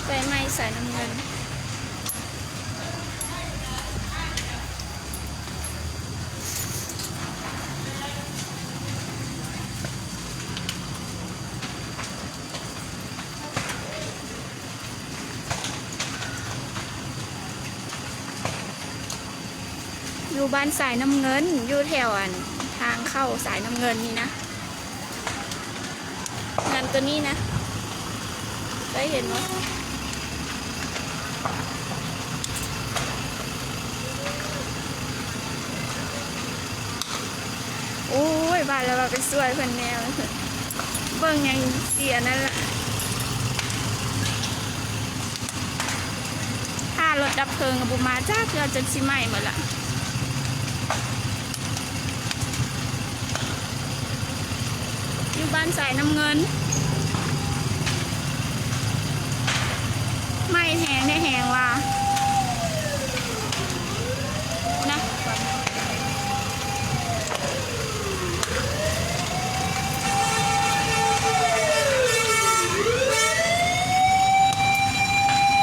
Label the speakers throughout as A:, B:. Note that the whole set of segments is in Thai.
A: ไฟไหม้สายน้ำเงินอยู่บ้านสายน้ำเงินอยู่แถวทางเข้าสายน้ำเงินนี่นะงานตัวนี้นะได้เห็นไหมโอ้ยบ้านเราเป็นสวยคนแนวเบิ่งยังเสียนั่นแหละถ้ารถดับเพลิงกับบุมาจ้าเพื่อจนสิไหม้หมดละอยู่บ้านสายน้ำเงินไม่แหงได้แหงว่ะนะ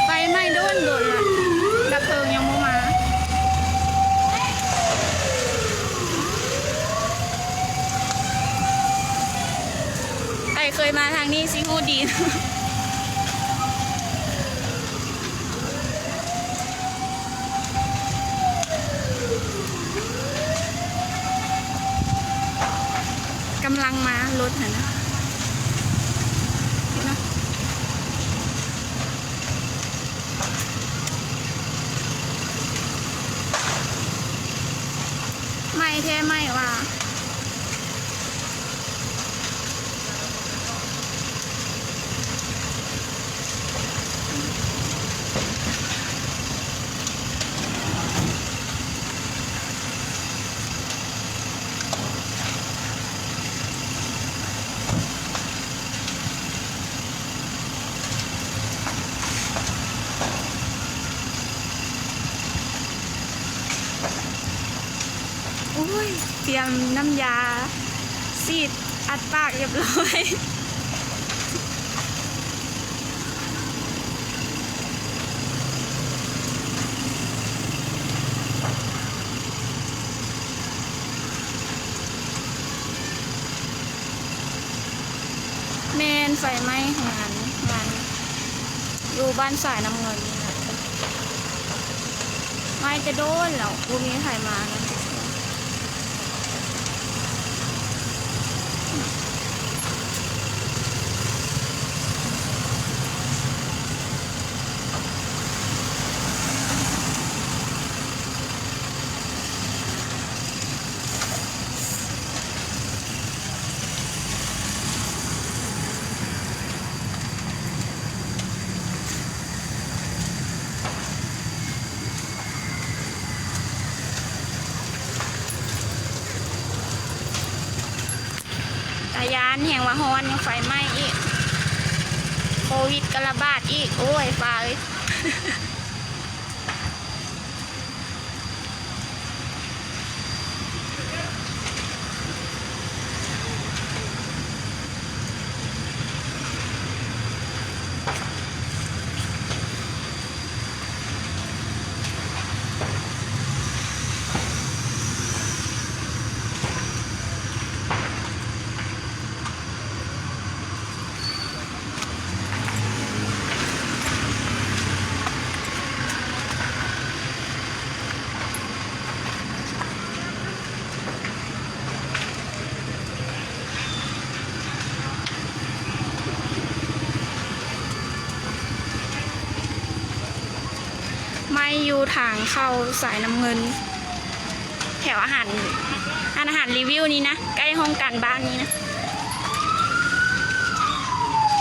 A: ไฟไหม้โดนละดับเพลิงยังไม่มาไอเคยมาทางนี้ซิฮูดีกำลังมารถนะไม่แท้ไม่ว่าเตรียมน้ำยาซีดอัดปากเรียบร้อยแมนไฟไหม้งานอยู่บ้านสายน้ำเงินนี่นะไม่จะโดนแล้วกูมีใครมานะยานแห่งวะฮอนยังไฟไหม้อีกโควิดกระบาดอีกโอ้ยฟ้าเลยไม่อยู่ทางเข้าสายน้ำเงินแถวอาหารรีวิวนี้นะใกล้ห้องการบ้านนี้นะ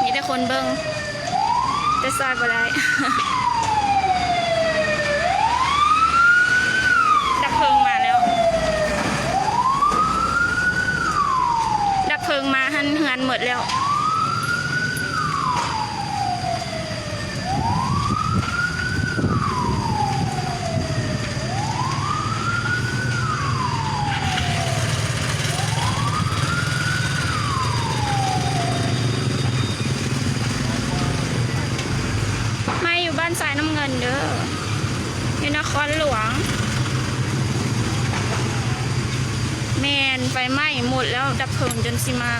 A: มีแต่คนเบิ้งแต่ซอยบ่ได้ ดับเพลิงมาแล้วดับเพลิงมาหันเหือนหมดแล้ว สายน้ำเงินเด้ออยู่นครหลวงแมนไฟไหม้หมดแล้วดับเพลิงจนสิมา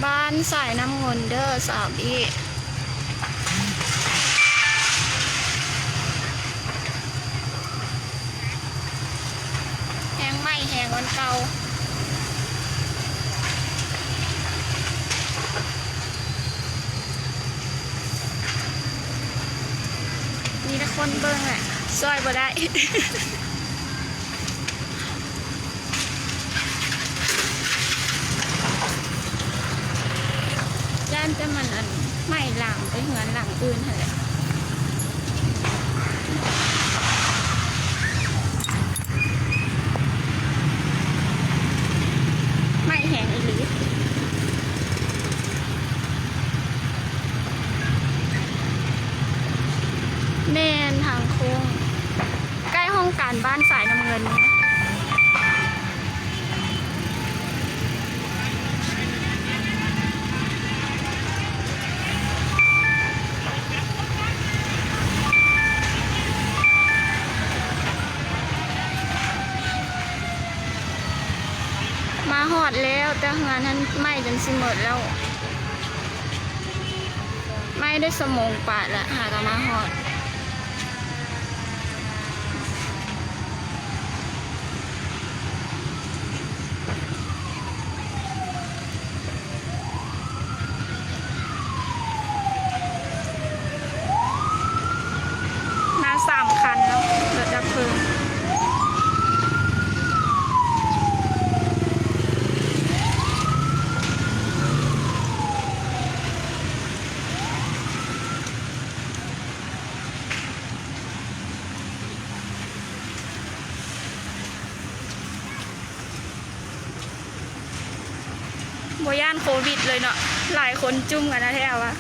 A: บ้านสายน้ำเงินเด้อสาวบีแหงไหม้แหงวันเก่ามีแต่คนเบิ่งแหละซอยบ่ได้ ย่านแต่มันไม่หลังไปเหมือนหลังอื่นเหรอไม่แห้งอีหลีแน่นทางโค้งใกล้ห้องการบ้านสายน้ำเงินนะมาหอดแล้วแต่งานนั้นไหม้จนสิหมดแล้วไหม้ได้สมองปาดละหากันมาหอดมา3 คันแล้วรถดับเพลิงบ่ย่านโควิดเลยเนาะหลายคนจุ่มกันนะแท้วะ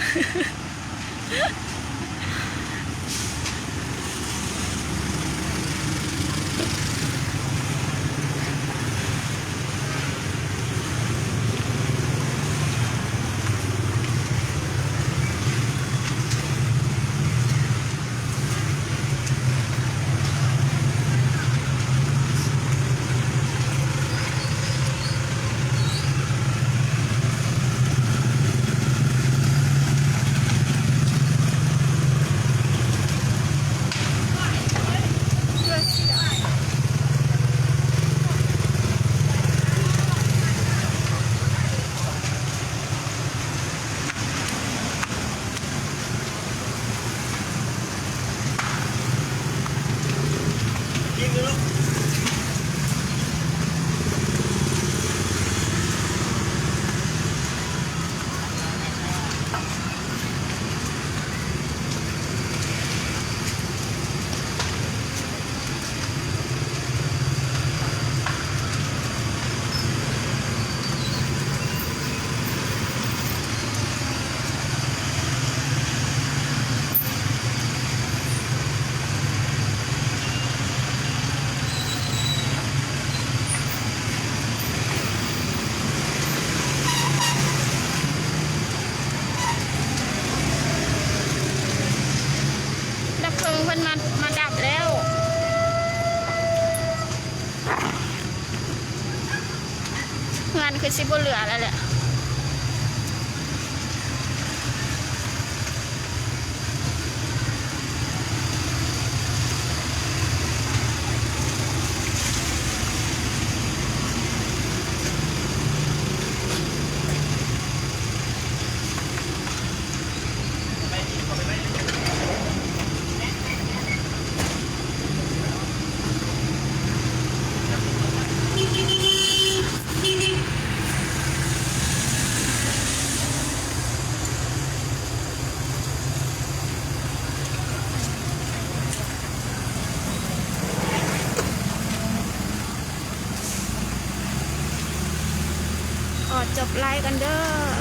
A: ดับเพลิงเพิ่นมาดับแล้วงานคือสิบ่เหลือแล้วแหละ กันเด้อ